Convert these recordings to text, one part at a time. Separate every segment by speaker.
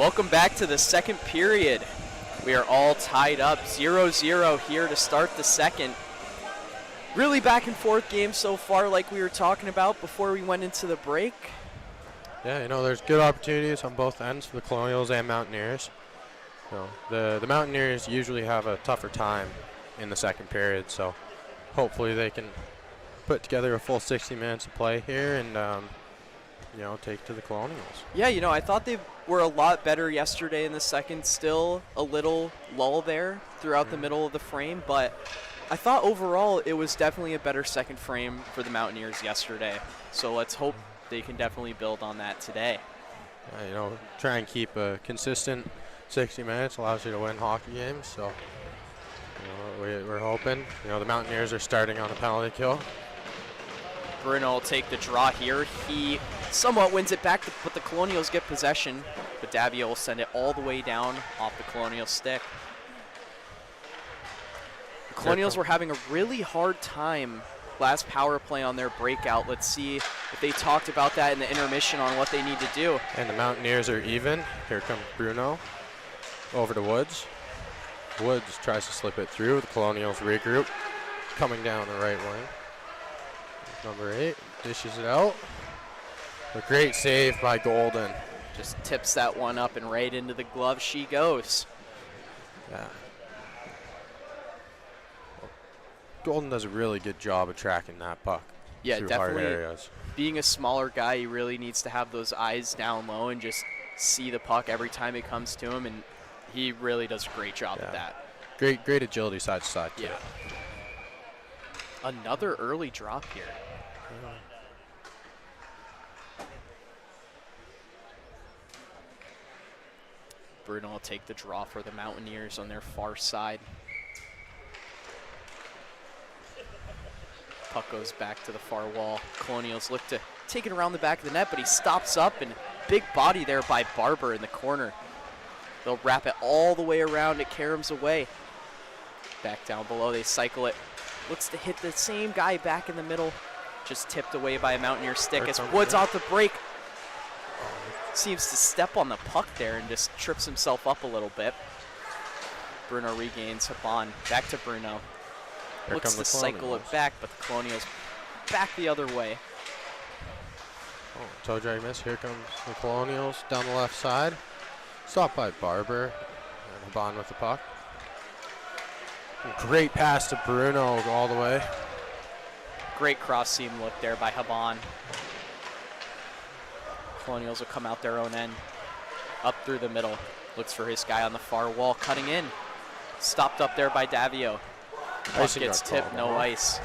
Speaker 1: Welcome back to the second period. We are all tied up 0-0 here to start the second. Really back and forth game so far, like we were talking about before we went into the break.
Speaker 2: Yeah, there's good opportunities on both ends for the Colonials and Mountaineers. The Mountaineers usually have a tougher time in the second period, so hopefully they can put together a full 60 minutes of play here and take to the Colonials.
Speaker 1: Yeah, I thought they were a lot better yesterday in the second. Still a little lull there throughout the middle of the frame, but I thought overall it was definitely a better second frame for the Mountaineers yesterday. So let's hope they can definitely build on that today.
Speaker 2: Try and keep a consistent 60 minutes allows you to win hockey games. So we're hoping. The Mountaineers are starting on a penalty kill.
Speaker 1: Bruno will take the draw here. He somewhat wins it back, but the Colonials get possession. But Davio will send it all the way down off the Colonial stick. The Colonials were having a really hard time last power play on their breakout. Let's see if they talked about that in the intermission on what they need to do.
Speaker 2: And the Mountaineers are even. Here comes Bruno over to Woods. Woods tries to slip it through. The Colonials regroup, coming down the right wing. Number 8 dishes it out. A great save by Golden.
Speaker 1: Just tips that one up and right into the glove she goes.
Speaker 2: Yeah. Golden does a really good job of tracking that puck.
Speaker 1: Yeah,
Speaker 2: through
Speaker 1: definitely.
Speaker 2: Hard areas.
Speaker 1: Being a smaller guy, he really needs to have those eyes down low and just see the puck every time it comes to him, and he really does a great job of that.
Speaker 2: Great agility side to side, too.
Speaker 1: Yeah. Another early drop here. Bruno will take the draw for the Mountaineers on their far side. Puck goes back to the far wall. Colonials look to take it around the back of the net, but he stops up, and big body there by Barber in the corner. They'll wrap it all the way around. It caroms away. Back down below, they cycle it. Looks to hit the same guy back in the middle. Just tipped away by a Mountaineer stick as Woods off the break. Seems to step on the puck there and just trips himself up a little bit. Bruno regains Habon. Back to Bruno. Looks to cycle it back, but the Colonials back the other way.
Speaker 2: Oh, toe drag miss. Here comes the Colonials down the left side. Stopped by Barber. And Habon with the puck. Great pass to Bruno all the way.
Speaker 1: Great cross seam look there by Habon. Colonials will come out their own end. Up through the middle. Looks for his guy on the far wall, cutting in. Stopped up there by Davio. Puck gets tipped, no ice.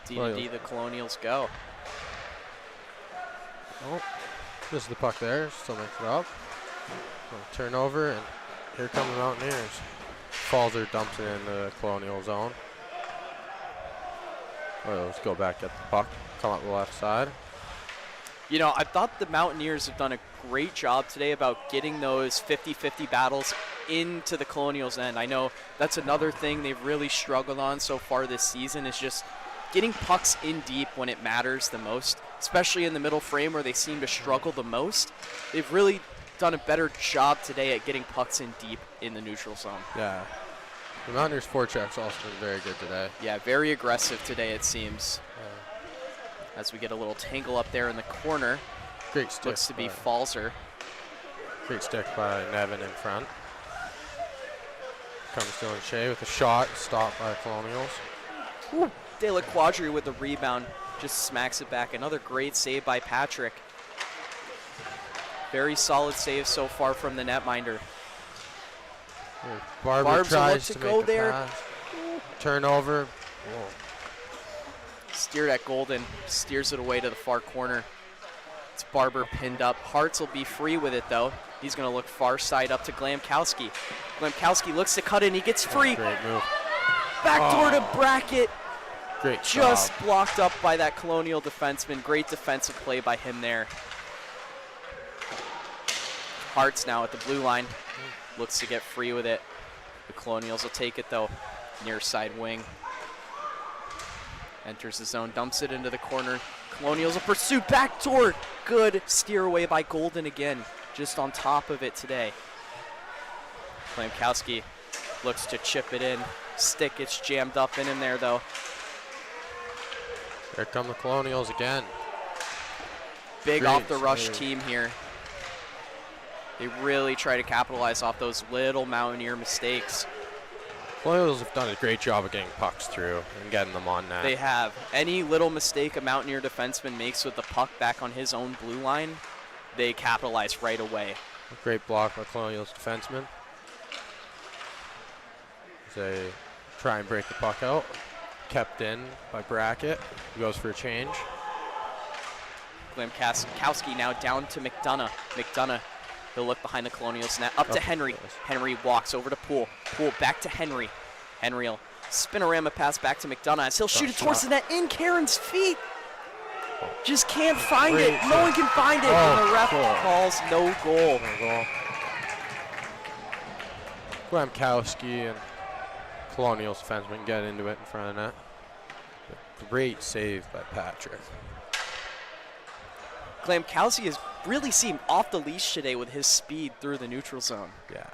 Speaker 1: D-to-D, the Colonials go.
Speaker 2: Oh, this is the puck there, still makes it up. Turnover, and here come the Mountaineers. Falzer dumps it in the Colonial zone. Let's go back at the puck, come up the left side.
Speaker 1: I thought the Mountaineers have done a great job today about getting those 50-50 battles into the Colonials' end. I know that's another thing they've really struggled on so far this season, is just getting pucks in deep when it matters the most, especially in the middle frame where they seem to struggle the most. They've really done a better job today at getting pucks in deep in the neutral zone.
Speaker 2: Yeah. The Mountaineers' forecheck's also been very good today.
Speaker 1: Yeah, very aggressive today, it seems. As we get a little tangle up there in the corner.
Speaker 2: Great stick.
Speaker 1: Looks to be Falzer.
Speaker 2: Great stick by Nevin in front. Comes Dylan Shea with a shot, stopped by Colonials.
Speaker 1: Ooh. De La Quadri with the rebound, just smacks it back. Another great save by Patrick. Very solid save so far from the netminder.
Speaker 2: Barber tries to
Speaker 1: go there.
Speaker 2: Pass. Turnover. Whoa.
Speaker 1: Steered at Golden, steers it away to the far corner. It's Barber pinned up. Hartz will be free with it though. He's going to look far side up to Glamkowski. Glamkowski looks to cut in. He gets free.
Speaker 2: Great move.
Speaker 1: Backdoor to Brackett.
Speaker 2: Great
Speaker 1: Just
Speaker 2: job.
Speaker 1: blocked up by that Colonial defenseman. Great defensive play by him there. Hartz now at the blue line. Looks to get free with it. The Colonials will take it though. Near side wing. Enters the zone, dumps it into the corner. Colonials will pursue backdoor. Good steer away by Golden again. Just on top of it today. Klimkowski looks to chip it in. Stick gets jammed up in there though.
Speaker 2: Here come the Colonials again.
Speaker 1: Big
Speaker 2: Great
Speaker 1: off the rush
Speaker 2: save.
Speaker 1: team here. They really try to capitalize off those little Mountaineer mistakes.
Speaker 2: Colonials have done a great job of getting pucks through and getting them on net.
Speaker 1: They have. Any little mistake a Mountaineer defenseman makes with the puck back on his own blue line, they capitalize right away.
Speaker 2: A great block by Colonials defenseman. As they try and break the puck out. Kept in by Brackett, who goes for a change.
Speaker 1: Klimkowski now down to McDonough. McDonough, he'll look behind the Colonials net. Up to Henry.
Speaker 2: Nice.
Speaker 1: Henry walks over to Poole. Poole back to Henry. Henry will spinorama pass back to McDonough as he'll shoot it towards the net in Karen's feet. Just can't find it. No one can find it. And the ref calls no goal.
Speaker 2: No goal. Klimkowski and Colonials defenseman get into it in front of the net. Great save by Patrick.
Speaker 1: Klimkowski has really seemed off the leash today with his speed through the neutral zone.
Speaker 2: Yeah.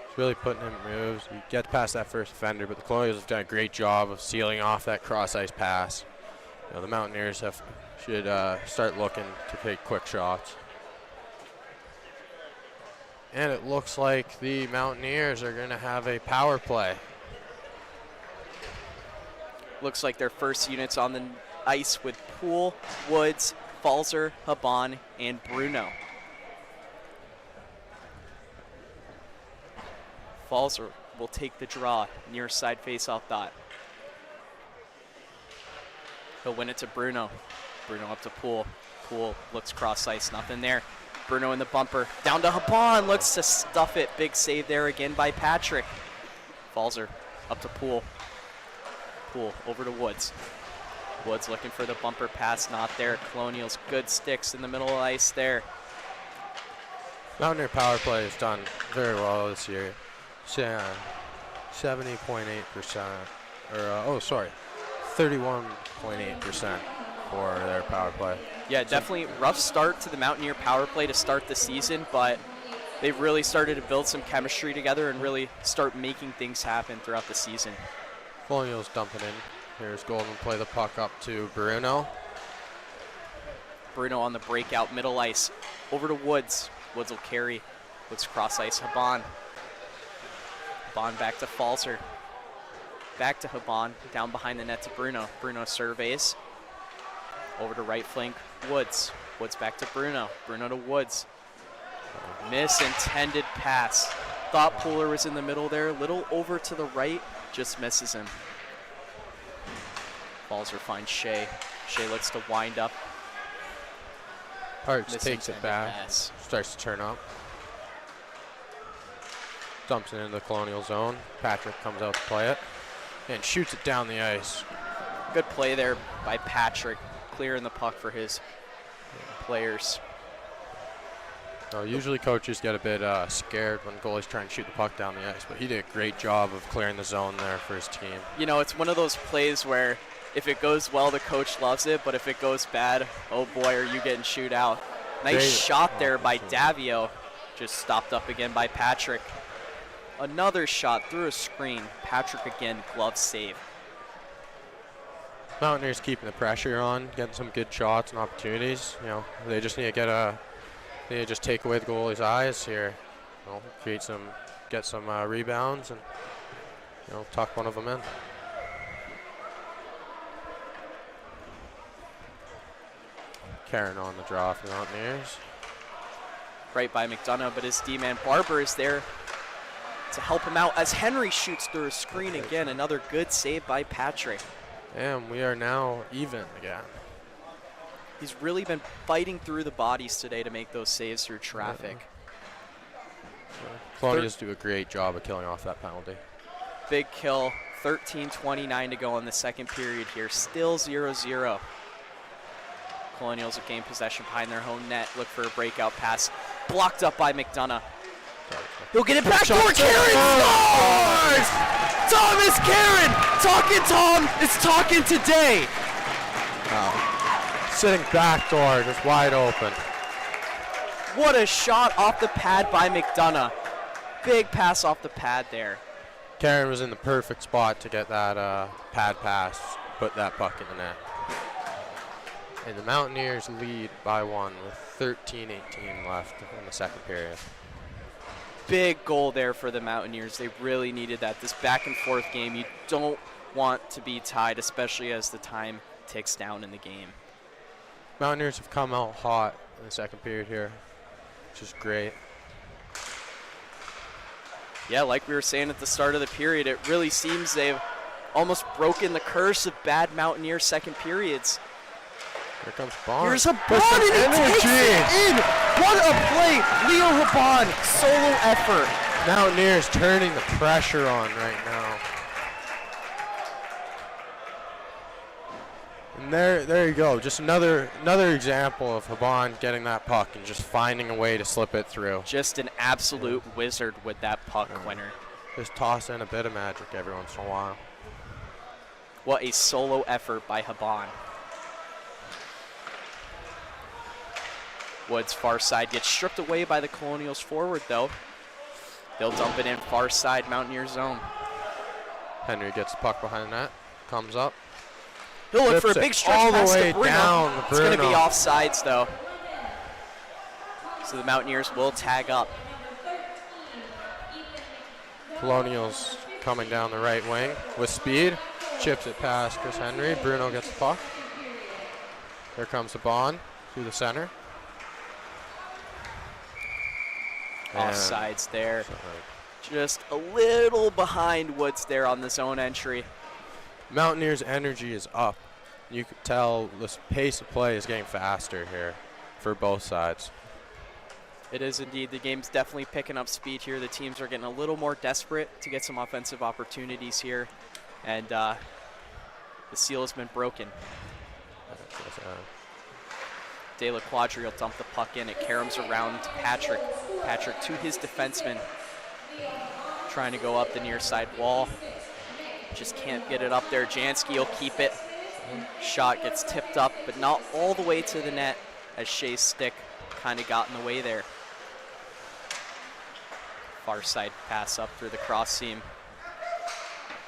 Speaker 2: It's really putting in moves. You get past that first defender, but the Colonials have done a great job of sealing off that cross-ice pass. You know, the Mountaineers should start looking to take quick shots. And it looks like the Mountaineers are going to have a power play.
Speaker 1: Looks like their first units on the ice with Poole, Woods, Falzer, Haban, and Bruno. Falzer will take the draw, near side face-off dot. He'll win it to Bruno. Bruno up to Poole. Poole looks cross-ice, nothing there. Bruno in the bumper, down to Haban, looks to stuff it. Big save there again by Patrick. Falzer up to Poole. Poole over to Woods. Woods looking for the bumper pass, not there. Colonials, good sticks in the middle of the ice there.
Speaker 2: Mountaineer power play has done very well this year. 70.8%, or 31.8% for their power play.
Speaker 1: Yeah, definitely rough start to the Mountaineer power play to start the season, but they've really started to build some chemistry together and really start making things happen throughout the season.
Speaker 2: Colonials dumping in. Here's Golden play the puck up to Bruno.
Speaker 1: Bruno on the breakout, middle ice. Over to Woods. Woods will carry. Woods cross ice, Haban. Haban back to Falzer. Back to Haban, down behind the net to Bruno. Bruno surveys. Over to right flank, Woods. Woods back to Bruno. Bruno to Woods. Misintended pass. Thought Pooler was in the middle there, little over to the right, just misses him. Falzer finds Shea. Shea looks to wind up.
Speaker 2: Parks takes it back,
Speaker 1: pass.
Speaker 2: starts to turn up. Dumps it into the Colonial zone. Patrick comes out to play it and shoots it down the ice.
Speaker 1: Good play there by Patrick, clearing the puck for his players.
Speaker 2: Usually coaches get a bit scared when goalies try and shoot the puck down the ice, but he did a great job of clearing the zone there for his team.
Speaker 1: You know, it's one of those plays where if it goes well, the coach loves it, but if it goes bad, oh boy, are you getting shoot out. Nice shot there by Davio, just stopped up again by Patrick. Another shot through a screen. Patrick again, glove save.
Speaker 2: Mountaineers keeping the pressure on, getting some good shots and opportunities. You know, they just need to just take away the goalie's eyes here. You know, get some rebounds and tuck one of them in. Karen on the draw for the Mountaineers.
Speaker 1: Right by McDonough, but his D-man Barber is there to help him out as Henry shoots through a screen again. Another good save by Patrick.
Speaker 2: And we are now even again.
Speaker 1: He's really been fighting through the bodies today to make those saves through traffic.
Speaker 2: Colonials do a great job of killing off that penalty.
Speaker 1: Big kill, 13:29 to go in the second period here. Still 0-0. Colonials have gained possession behind their own net. Look for a breakout pass. Blocked up by McDonough. He'll get it back door. Karen scores! Thomas Karen! Talking Tom is talking today.
Speaker 2: sitting back door, just wide open.
Speaker 1: What a shot off the pad by McDonough. Big pass off the pad there.
Speaker 2: Karen was in the perfect spot to get that pad pass, put that puck in the net. And the Mountaineers lead by 1 with 13:18 left in the second period.
Speaker 1: Big goal there for the Mountaineers. They really needed that. This back and forth game, you don't want to be tied, especially as the time ticks down in the game.
Speaker 2: Mountaineers have come out hot in the second period here, which is great.
Speaker 1: Yeah, like we were saying at the start of the period, it really seems they've almost broken the curse of bad Mountaineer second periods.
Speaker 2: Here comes Bond.
Speaker 1: Here's a Bond and he takes it in. What a play. Leo Habon, solo effort.
Speaker 2: Mountaineers turning the pressure on right now. And there you go. Just another example of Habon getting that puck and just finding a way to slip it through.
Speaker 1: Just an absolute wizard with that puck winner.
Speaker 2: Just toss in a bit of magic every once in a while.
Speaker 1: What a solo effort by Habon. Woods far side gets stripped away by the Colonials forward though. They'll dump it in far side Mountaineer zone.
Speaker 2: Henry gets the puck behind the net, comes up.
Speaker 1: He'll look for a big stretch
Speaker 2: all
Speaker 1: pass
Speaker 2: the way
Speaker 1: to Bruno.
Speaker 2: down to
Speaker 1: It's going to be
Speaker 2: Bruno.
Speaker 1: offsides though. So the Mountaineers will tag up.
Speaker 2: Colonials coming down the right wing with speed. Chips it past Chris Henry. Bruno gets the puck. There comes the Bond through the center.
Speaker 1: Offsides there. Just a little behind Woods there on the zone entry.
Speaker 2: Mountaineers' energy is up. You could tell the pace of play is getting faster here for both sides.
Speaker 1: It is indeed. The game's definitely picking up speed here. The teams are getting a little more desperate to get some offensive opportunities here. And the seal has been broken. De La Quadri will dump the puck in. It caroms around to Patrick. Patrick to his defenseman. Trying to go up the near side wall. Just can't get it up there. Jansky will keep it. Shot gets tipped up, but not all the way to the net as Shea's stick kind of got in the way there. Far side pass up through the cross seam.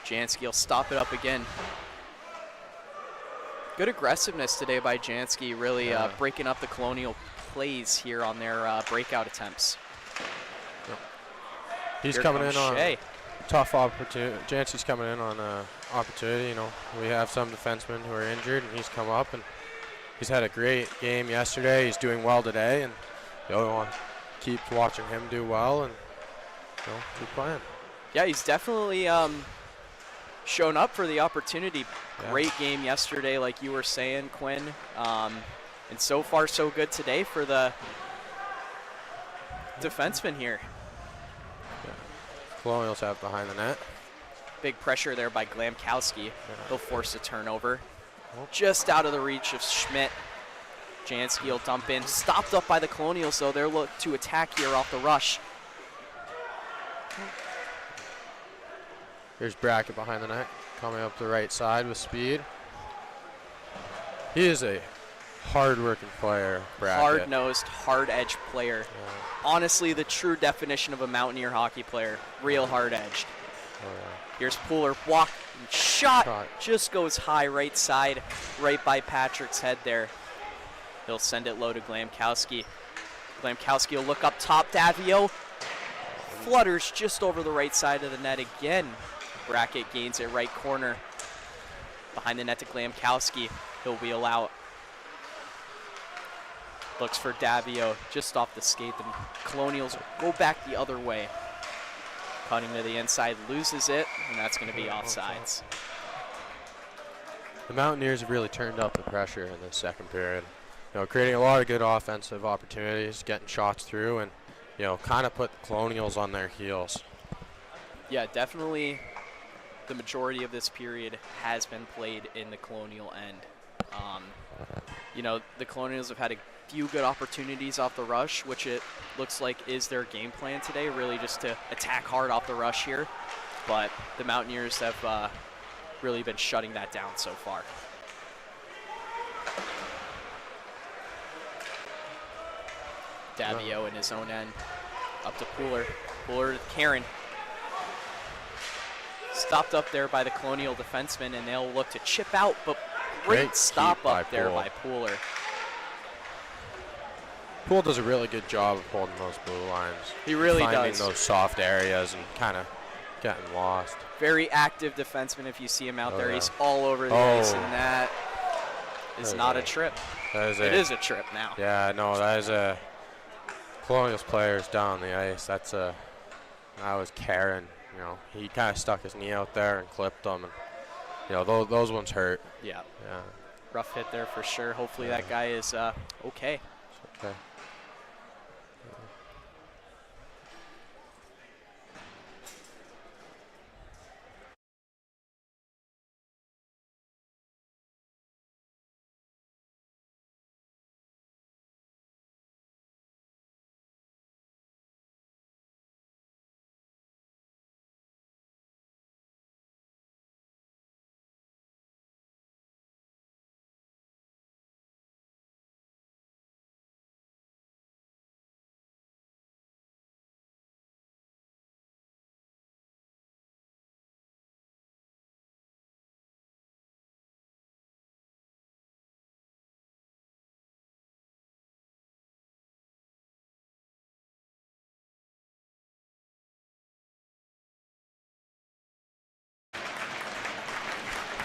Speaker 1: Jansky will stop it up again. Good aggressiveness today by Jansky, really breaking up the Colonial plays here on their breakout attempts.
Speaker 2: He's
Speaker 1: Here
Speaker 2: coming in
Speaker 1: comes
Speaker 2: on
Speaker 1: Shea.
Speaker 2: tough opportunity. Jansky's coming in on opportunity. You know, we have some defensemen who are injured, and he's come up and he's had a great game yesterday. He's doing well today, and you know, keep watching him do well and keep playing.
Speaker 1: Yeah, he's definitely shown up for the opportunity.
Speaker 2: Yeah.
Speaker 1: Great game yesterday, like you were saying, Quinn. And so far, so good today for the defenseman here.
Speaker 2: Colonials have behind the net.
Speaker 1: Big pressure there by Glamkowski. He'll force a turnover. Just out of the reach of Schmidt. Jansky will dump in. Stopped up by the Colonials, though. They're look to attack here off the rush.
Speaker 2: Here's Brackett behind the net, coming up the right side with speed. He is a hard-working player, Brackett.
Speaker 1: Hard-nosed, hard-edged player.
Speaker 2: Yeah.
Speaker 1: Honestly, the true definition of a Mountaineer hockey player. Real hard-edged.
Speaker 2: Oh, yeah.
Speaker 1: Here's Pooler, walk, and shot. Just goes high right side, right by Patrick's head there. He'll send it low to Glamkowski. Glamkowski will look up top. Davio flutters just over the right side of the net again. Brackett gains it right corner. Behind the net to Glamkowski. He'll wheel out. Looks for Davio just off the skate. The Colonials go back the other way. Cutting to the inside, loses it, and that's going to be offsides.
Speaker 2: The Mountaineers have really turned up the pressure in the second period. You know, creating a lot of good offensive opportunities, getting shots through, and you know, kind of put the Colonials on their heels.
Speaker 1: Yeah, definitely the majority of this period has been played in the Colonial end. You know, the Colonials have had a few good opportunities off the rush, which it looks like is their game plan today, really just to attack hard off the rush here. But the Mountaineers have really been shutting that down so far. Davio in his own end. Up to Pooler. Pooler to Karen. Stopped up there by the Colonial defenseman, and they'll look to chip out, but great stop up there by Pooler.
Speaker 2: Poole does a really good job of holding those blue lines.
Speaker 1: He really
Speaker 2: finding
Speaker 1: does.
Speaker 2: those soft areas and kind of getting lost.
Speaker 1: Very active defenseman if you see him out there.
Speaker 2: Yeah.
Speaker 1: He's all over the ice, and that is not a trip. It is a trip now.
Speaker 2: Yeah, no, that is a Colonials players down the ice. That was Karen. You know, he kind of stuck his knee out there and clipped them, and you know those ones hurt.
Speaker 1: Yeah.
Speaker 2: Yeah.
Speaker 1: Rough hit there for sure. Hopefully that guy is okay.
Speaker 2: It's okay.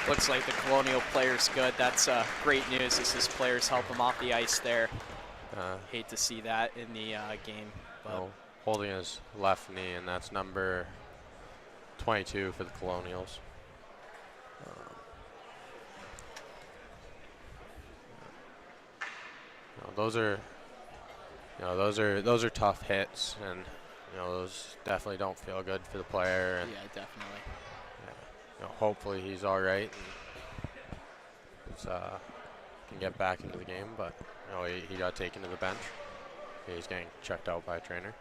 Speaker 1: Looks like the Colonial player's good. That's great news as his players help him off the ice there. Hate to see that in the game. But
Speaker 2: No, holding his left knee, and that's number 22 for the Colonials. Those are tough hits, and those definitely don't feel good for the player. And
Speaker 1: yeah, definitely.
Speaker 2: hopefully he's all right and can get back into the game. But he got taken to the bench. He's getting checked out by a trainer.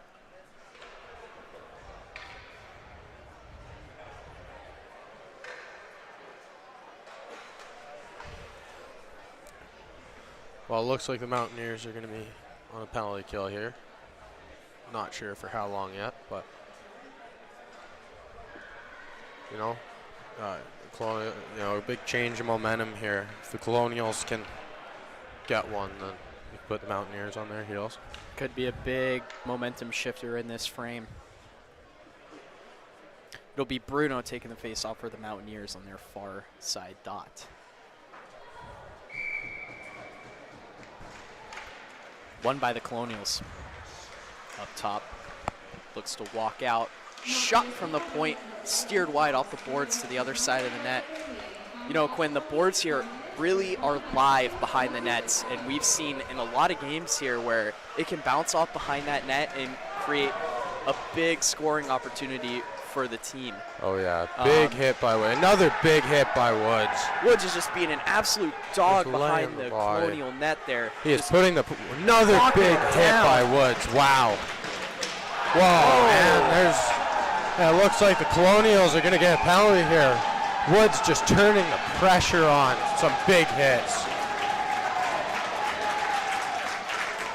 Speaker 2: Well, it looks like the Mountaineers are going to be on a penalty kill here. Not sure for how long yet, but a big change in momentum here. If the Colonials can get one, then you put the Mountaineers on their heels.
Speaker 1: Could be a big momentum shifter in this frame. It'll be Bruno taking the face off for the Mountaineers on their far side dot. Won by the Colonials. Up top, looks to walk out. Shot from the point, steered wide off the boards to the other side of the net. Quinn, the boards here really are live behind the nets, and we've seen in a lot of games here where it can bounce off behind that net and create a big scoring opportunity for the team.
Speaker 2: Oh yeah, big hit by Woods. Another big hit by Woods.
Speaker 1: Woods is just being an absolute dog behind the Colonial net there.
Speaker 2: He is putting another big hit by Woods. Wow. Whoa, man, it looks like the Colonials are going to get a penalty here. Woods just turning the pressure on. Some big hits.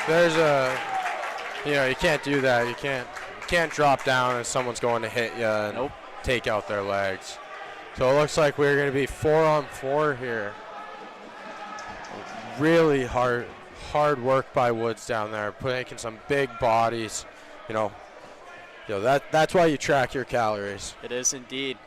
Speaker 2: There's you can't do that. You can't drop down as someone's going to hit you and take out their legs. So it looks like we're going to be 4-on-4 here. Really hard work by Woods down there, making some big bodies. That's why you track your calories.
Speaker 1: It is indeed.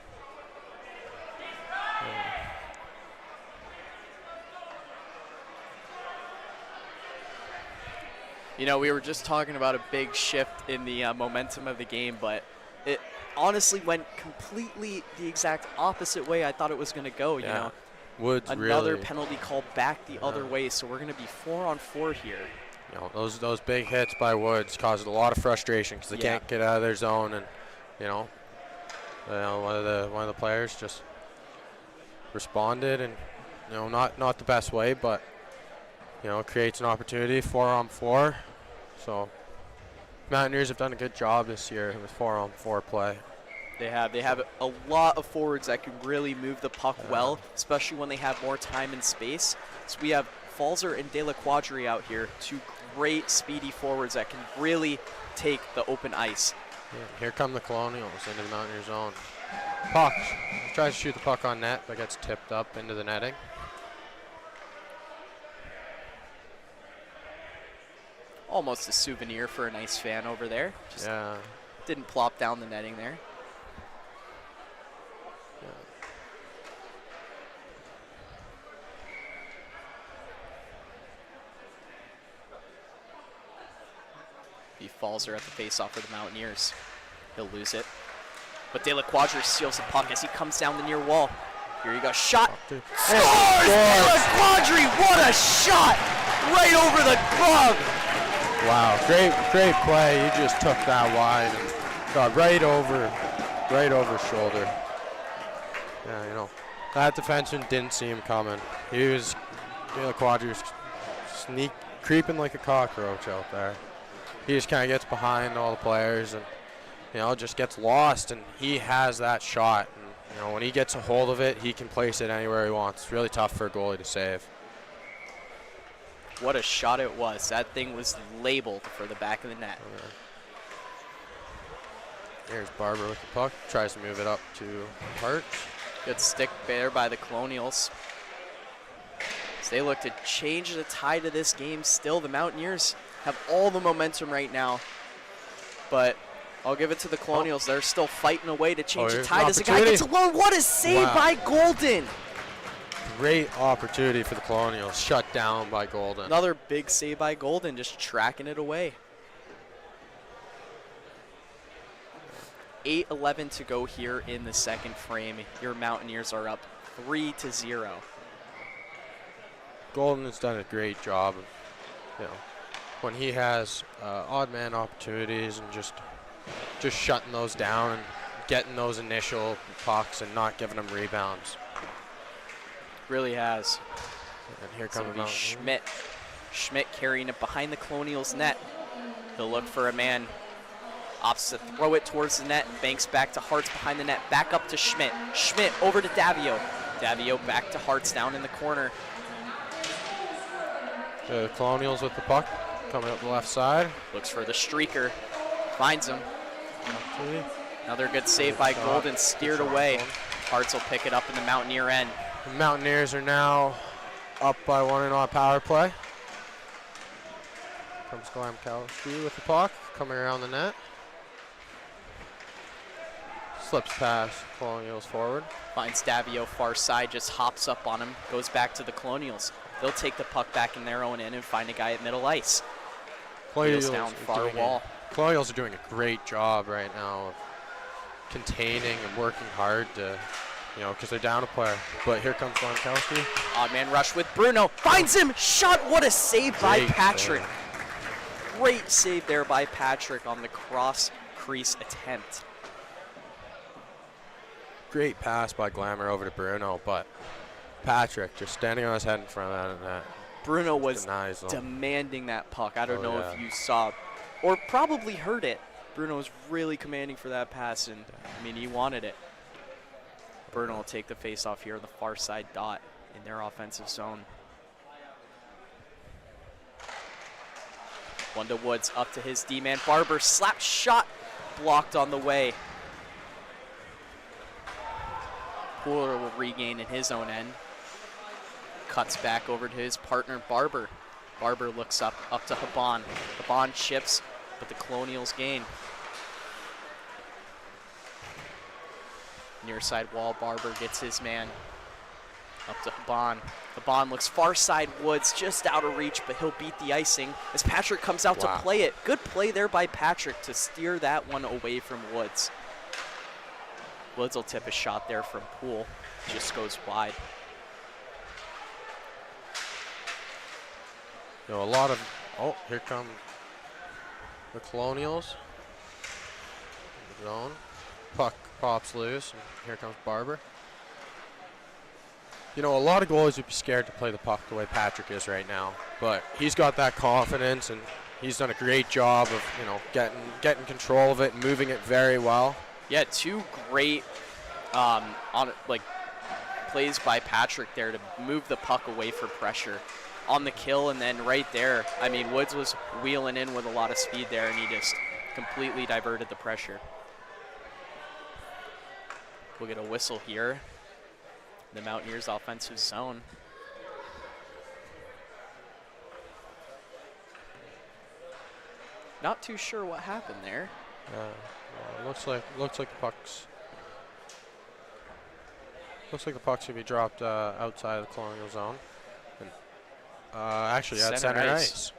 Speaker 1: We were just talking about a big shift in the momentum of the game, but it honestly went completely the exact opposite way I thought it was going to go.
Speaker 2: Woods
Speaker 1: another penalty called back the other way, so we're going to be 4-on-4 here.
Speaker 2: Those big hits by Woods caused a lot of frustration because they can't get out of their zone, and one of the players just responded, and not the best way, but creates an opportunity. 4-on-4. So Mountaineers have done a good job this year with 4-on-4 play.
Speaker 1: They have a lot of forwards that can really move the puck well, especially when they have more time and space. So we have Falzer and De La Quadri out here, two great speedy forwards that can really take the open ice.
Speaker 2: Yeah, here come the Colonials into the Mountaineer zone. Puck tries to shoot the puck on net, but gets tipped up into the netting.
Speaker 1: Almost a souvenir for an Ice fan over there. Just
Speaker 2: Yeah.
Speaker 1: didn't plop down the netting there. He falls there at the face-off for the Mountaineers. He'll lose it. But De La Quadra steals the puck as he comes down the near wall. Here you go, shot.
Speaker 2: Scores!
Speaker 1: De La Quadra, what a shot! Right over the glove.
Speaker 2: Wow, great play. He just took that wide and got right over shoulder. Yeah, you know, that defenseman didn't see him coming. He was, De La Quadra creeping like a cockroach out there. He just kind of gets behind all the players and, you know, just gets lost, and he has that shot. And, you know, when he gets a hold of it, he can place it anywhere he wants. It's really tough for a goalie to save.
Speaker 1: What a shot it was. That thing was labeled for the back of the net.
Speaker 2: Okay. Here's Barber with the puck. Tries to move it up to Hart.
Speaker 1: Good stick there by the Colonials. As they look to change the tide of this game. Still, the Mountaineers have all the momentum right now. But I'll give it to the Colonials. They're still fighting away to change the
Speaker 2: here's
Speaker 1: tide
Speaker 2: an
Speaker 1: as the guy gets alone. What a save by Golden.
Speaker 2: Great opportunity for the Colonials. Shut down by Golden.
Speaker 1: Another big save by Golden, just tracking it away. 8:11 to go here in the second frame. Your Mountaineers are up 3-0.
Speaker 2: Golden has done a great job of, you know, when he has odd man opportunities and just shutting those down and getting those initial pucks and not giving them rebounds.
Speaker 1: Really has.
Speaker 2: And here
Speaker 1: So
Speaker 2: comes
Speaker 1: it'll be Schmidt. Schmidt carrying it behind the Colonials' net. He'll look for a man. Opposite, throw it towards the net. Banks back to Hartz behind the net. Back up to Schmidt. Schmidt over to Davio. Davio back to Hartz down in the corner.
Speaker 2: The Colonials with the puck coming up the left side.
Speaker 1: Looks for the streaker. Finds him. Another good save by Golden. Steered away. Hartz will pick it up in the Mountaineer end.
Speaker 2: The Mountaineers are now up by 1-0 on power play. Comes Glamkowski with the puck, coming around the net. Slips past Colonials forward.
Speaker 1: Finds Davio far side, just hops up on him, goes back to the Colonials. They'll take the puck back in their own end and find a guy at middle ice. Wheels down far wall.
Speaker 2: Colonials are doing a great job right now of containing and working hard to, you know, because they're down a player. But here comes Glamkowski.
Speaker 1: Odd man rush with Bruno. Finds him. Shot. What a save by
Speaker 2: Great
Speaker 1: Patrick.
Speaker 2: save.
Speaker 1: Great save there by Patrick on the cross crease attempt.
Speaker 2: Great pass by Glamour over to Bruno, but Patrick just standing on his head in front of that net.
Speaker 1: Bruno was
Speaker 2: Denies them.
Speaker 1: demanding that puck. I don't know
Speaker 2: yeah.
Speaker 1: if you saw or probably heard it. Bruno was really commanding for that pass, and I mean, he wanted it. Bruno will take the face-off here on the far side dot in their offensive zone. One to Woods, up to his D-man. Barber, slap shot, blocked on the way. Pooler will regain in his own end. Cuts back over to his partner, Barber. Barber looks up to Haban. Haban chips, but the Colonials gain. Near side wall, Barber gets his man. Up to Haban. Haban looks far side Woods, just out of reach, but he'll beat the icing as Patrick comes out to play it. Good play there by Patrick to steer that one away from Woods. Woods will tip a shot there from Poole. Just goes wide.
Speaker 2: You know, a lot of, oh, here come the Colonials. Zone. Puck pops loose, and here comes Barber. You know, a lot of goalies would be scared to play the puck the way Patrick is right now, but he's got that confidence, and he's done a great job of, you know, getting control of it and moving it very well.
Speaker 1: Yeah, two great plays by Patrick there to move the puck away for pressure. on the kill, and then right there, I mean, Woods was wheeling in with a lot of speed there, and he just completely diverted the pressure. We'll get a whistle here. The Mountaineers' offensive zone. Not too sure what happened there.
Speaker 2: Looks like the pucks. Looks like the puck's gonna be dropped outside of the Colonial zone. And, actually, at center ice.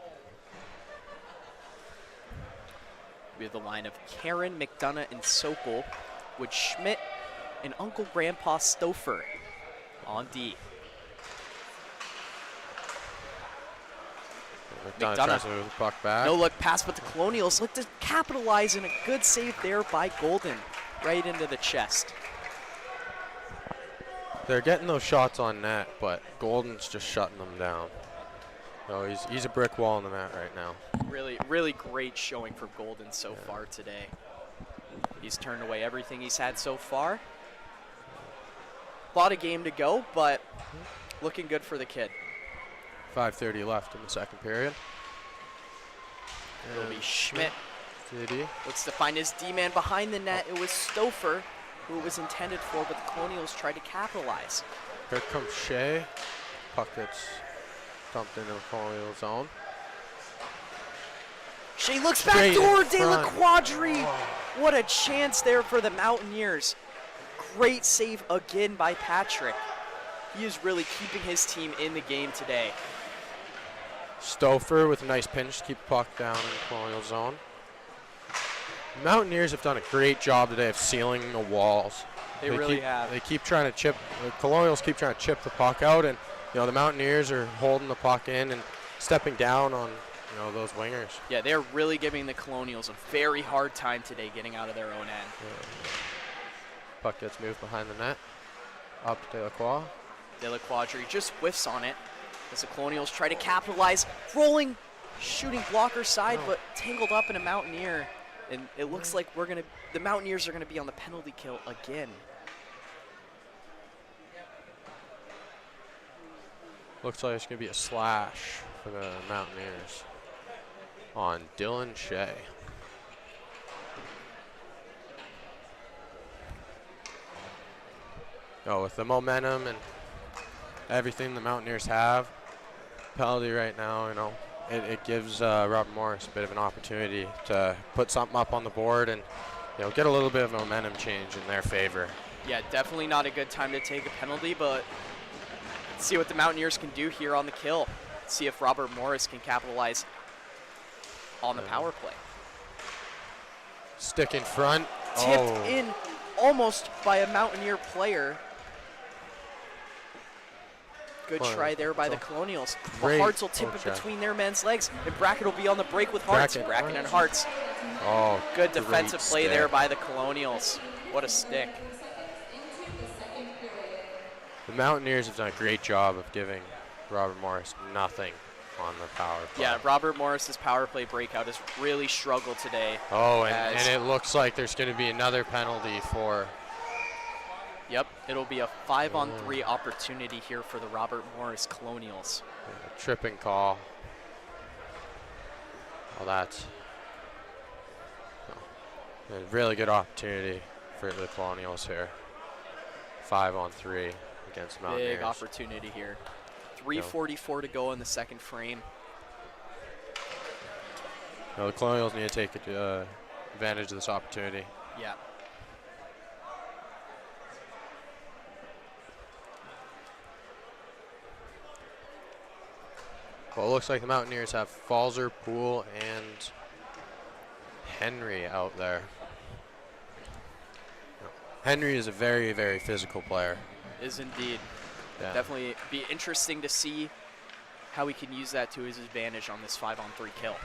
Speaker 1: We have the line of Karen, McDonough, and Sokol, with Schmidt and Uncle Grandpa Stouffer on D.
Speaker 2: McDonough tries to move the puck back.
Speaker 1: No look pass, but the Colonials look to capitalize, and a good save there by Golden, right into the chest.
Speaker 2: They're getting those shots on net, but Golden's just shutting them down. So he's a brick wall in the net right now.
Speaker 1: Really, really great showing for Golden so far today. He's turned away everything he's had so far. A lot of game to go, but looking good for the kid.
Speaker 2: 5:30 left in the second period.
Speaker 1: It'll be Schmidt.
Speaker 2: City.
Speaker 1: Looks to find his D-man behind the net. It was Stouffer who it was intended for, but the Colonials tried to capitalize.
Speaker 2: Here comes Shea. Puck gets dumped into the Colonial zone.
Speaker 1: Shea looks
Speaker 2: Straight
Speaker 1: back door.
Speaker 2: in
Speaker 1: De La
Speaker 2: front.
Speaker 1: Quadri. What a chance there for the Mountaineers. Great save again by Patrick. He is really keeping his team in the game today.
Speaker 2: Stouffer with a nice pinch to keep the puck down in the Colonial zone. Mountaineers have done a great job today of sealing the walls.
Speaker 1: They really have.
Speaker 2: They keep trying to chip. The Colonials keep trying to chip the puck out, and the Mountaineers are holding the puck in and stepping down on those wingers.
Speaker 1: Yeah, they're really giving the Colonials a very hard time today getting out of their own end.
Speaker 2: Yeah. Puck gets moved behind the net. Up to Delacroix.
Speaker 1: De La Quadri just whiffs on it as the Colonials try to capitalize. Rolling, shooting blocker side, but tangled up in a Mountaineer. And it looks like the Mountaineers are gonna be on the penalty kill again.
Speaker 2: Looks like it's gonna be a slash for the Mountaineers on Dylan Shea. With the momentum and everything the Mountaineers have, penalty right now, it gives Robert Morris a bit of an opportunity to put something up on the board and get a little bit of momentum change in their favor.
Speaker 1: Yeah, definitely not a good time to take a penalty, but let's see what the Mountaineers can do here on the kill. See if Robert Morris can capitalize on the power play.
Speaker 2: Stick in front.
Speaker 1: Tipped in almost by a Mountaineer player. Good try there by the Colonials. The Hearts will tip it between their men's legs, and Brackett will be on the break with Hearts. Brackett and Hearts. Good defensive play there by the Colonials. What a stick.
Speaker 2: The Mountaineers have done a great job of giving Robert Morris nothing on the power play.
Speaker 1: Yeah, Robert Morris's power play breakout has really struggled today.
Speaker 2: And it looks like there's going to be another penalty for...
Speaker 1: Yep, it'll be a 5-on-3 opportunity here for the Robert Morris Colonials.
Speaker 2: Tripping call. Well, that's a really good opportunity for the Colonials here. 5-on-3 against Mountaineers.
Speaker 1: Big opportunity here. 3:44 to go in the second frame.
Speaker 2: The Colonials need to take advantage of this opportunity.
Speaker 1: Yeah.
Speaker 2: Well, it looks like the Mountaineers have Falzer, Poole, and Henry out there. Henry is a very, very physical player.
Speaker 1: Is indeed.
Speaker 2: Yeah.
Speaker 1: Definitely be interesting to see how he can use that to his advantage on this 5-on-3 kill.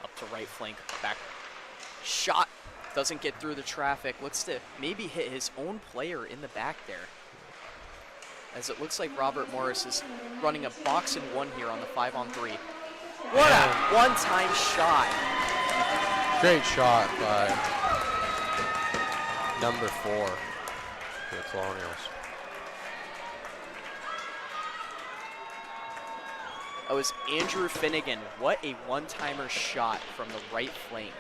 Speaker 1: Up to right flank, back shot, doesn't get through the traffic. Looks to maybe hit his own player in the back there. As it looks like Robert Morris is running a box and one here on the 5-on-3. What a one-time shot.
Speaker 2: Great shot by number 4 for the Colonials.
Speaker 1: That was Andrew Finnegan. What a one-timer shot from the right flank.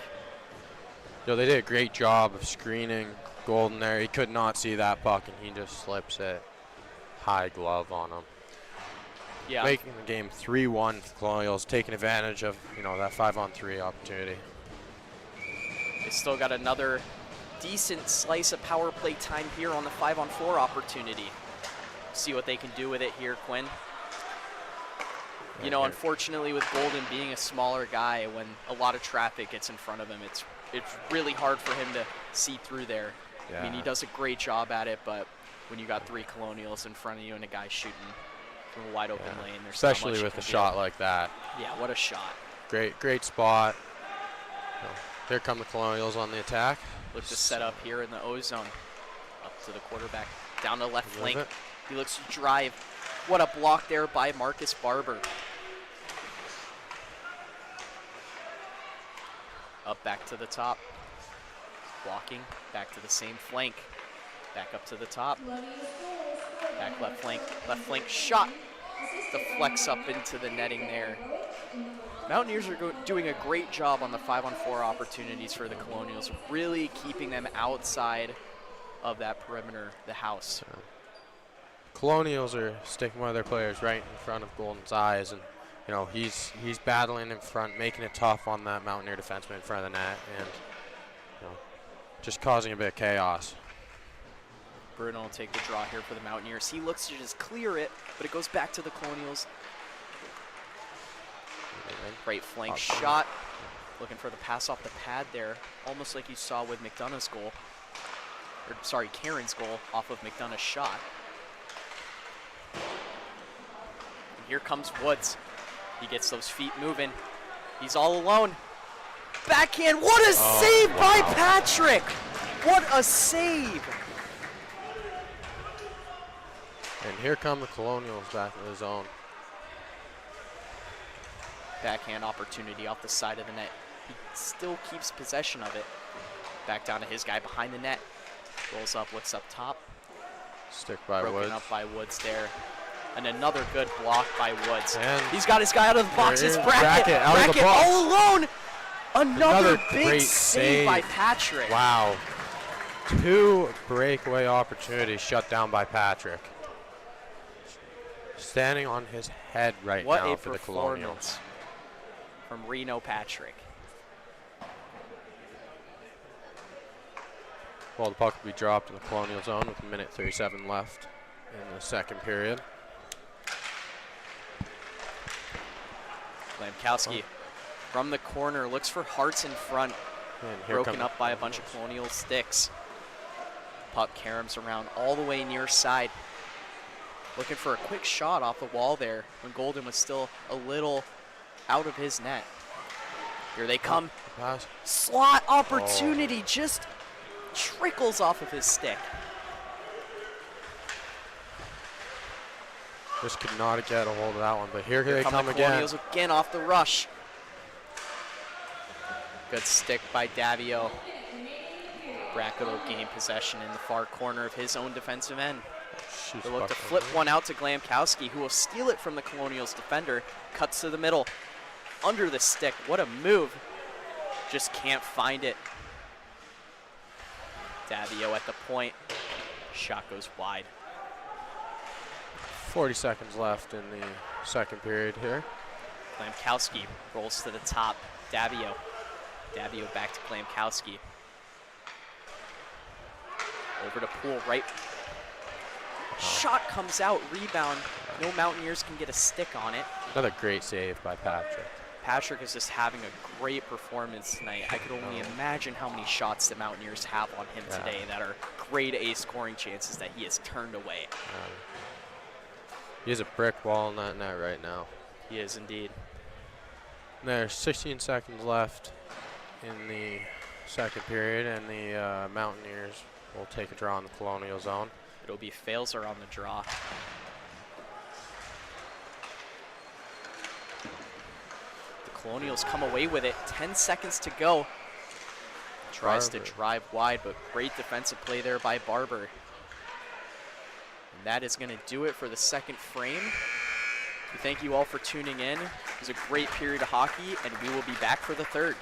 Speaker 2: They did a great job of screening Golden there. He could not see that puck, and he just slips it high glove on him.
Speaker 1: Yeah.
Speaker 2: Making the game 3-1 for Colonials, taking advantage of that 5-on-3 opportunity.
Speaker 1: They still got another decent slice of power play time here on the 5-on-4 opportunity. See what they can do with it here, Quinn. Unfortunately, with Golden being a smaller guy, when a lot of traffic gets in front of him, it's really hard for him to see through there.
Speaker 2: Yeah.
Speaker 1: I mean, he does a great job at it, but when you got 3 Colonials in front of you and a guy shooting from a wide open lane, there's
Speaker 2: especially
Speaker 1: not much
Speaker 2: with a
Speaker 1: you can
Speaker 2: shot
Speaker 1: do.
Speaker 2: like that.
Speaker 1: Yeah, what a shot.
Speaker 2: Great spot. Here come the Colonials on the attack.
Speaker 1: Look to set up here in the O zone. Up to the quarterback, down to left flank. He looks to drive. What a block there by Marcus Barber. Up back to the top. Blocking, back to the same flank. Back up to the top. Back left flank shot. Deflects up into the netting there. Mountaineers are doing a great job on the 5-on-4 opportunities for the Colonials, really keeping them outside of that perimeter, the house.
Speaker 2: Colonials are sticking one of their players right in front of Golden's eyes, and he's battling in front, making it tough on that Mountaineer defenseman in front of the net, and just causing a bit of chaos.
Speaker 1: Bruno will take the draw here for the Mountaineers. He looks to just clear it, but it goes back to the Colonials. Great flank shot. Looking for the pass off the pad there, almost like you saw with McDonough's goal. Or, sorry, Karen's goal off of McDonough's shot. And here comes Woods. He gets those feet moving. He's all alone. Backhand. What a save by Patrick! What a save!
Speaker 2: And here come the Colonials back in the zone.
Speaker 1: Backhand opportunity off the side of the net. He still keeps possession of it. Back down to his guy behind the net. Rolls up, looks up top.
Speaker 2: Stick by
Speaker 1: Broken
Speaker 2: Woods.
Speaker 1: up by Woods there. And another good block by Woods.
Speaker 2: And
Speaker 1: he's got his guy out of the box. It's
Speaker 2: Brackett out of the box.
Speaker 1: All alone. Another big
Speaker 2: great
Speaker 1: save by Patrick.
Speaker 2: Wow. 2 breakaway opportunities shut down by Patrick. Standing on his head right now for the Colonials.
Speaker 1: From Reno Patrick.
Speaker 2: Well, the puck will be dropped in the Colonial zone with 1:37 left in the second period.
Speaker 1: Glamkowski from the corner looks for Hearts in front. Broken up by a bunch of Colonial sticks. Puck caroms around all the way near side. Looking for a quick shot off the wall there when Golden was still a little out of his net. Here they come.
Speaker 2: Pass.
Speaker 1: Slot opportunity just trickles off of his stick.
Speaker 2: Just could not get a hold of that one, but here they come
Speaker 1: the
Speaker 2: again.
Speaker 1: Colonials again off the rush. Good stick by Davio. Brackett will gain possession in the far corner of his own defensive end. They look to flip one out to Glamkowski, who will steal it from the Colonials defender. Cuts to the middle, under the stick. What a move. Just can't find it. Davio at the point. Shot goes wide.
Speaker 2: 40 seconds left in the second period here.
Speaker 1: Glamkowski rolls to the top. Davio. Davio back to Glamkowski. Over to Poole, right. Shot comes out, rebound. No Mountaineers can get a stick on it.
Speaker 2: Another great save by Patrick.
Speaker 1: Patrick is just having a great performance tonight. I could only imagine how many shots the Mountaineers have on him today that are grade A scoring chances that he has turned away.
Speaker 2: He has a brick wall in that net right now.
Speaker 1: He is indeed.
Speaker 2: And there's 16 seconds left in the second period, and the Mountaineers will take a draw in the Colonial zone.
Speaker 1: It'll be Failser on the draw. The Colonials come away with it. 10 seconds to go. Tries to drive wide, but great defensive play there by Barber. And that is going to do it for the second frame. We thank you all for tuning in. It was a great period of hockey, and we will be back for the third.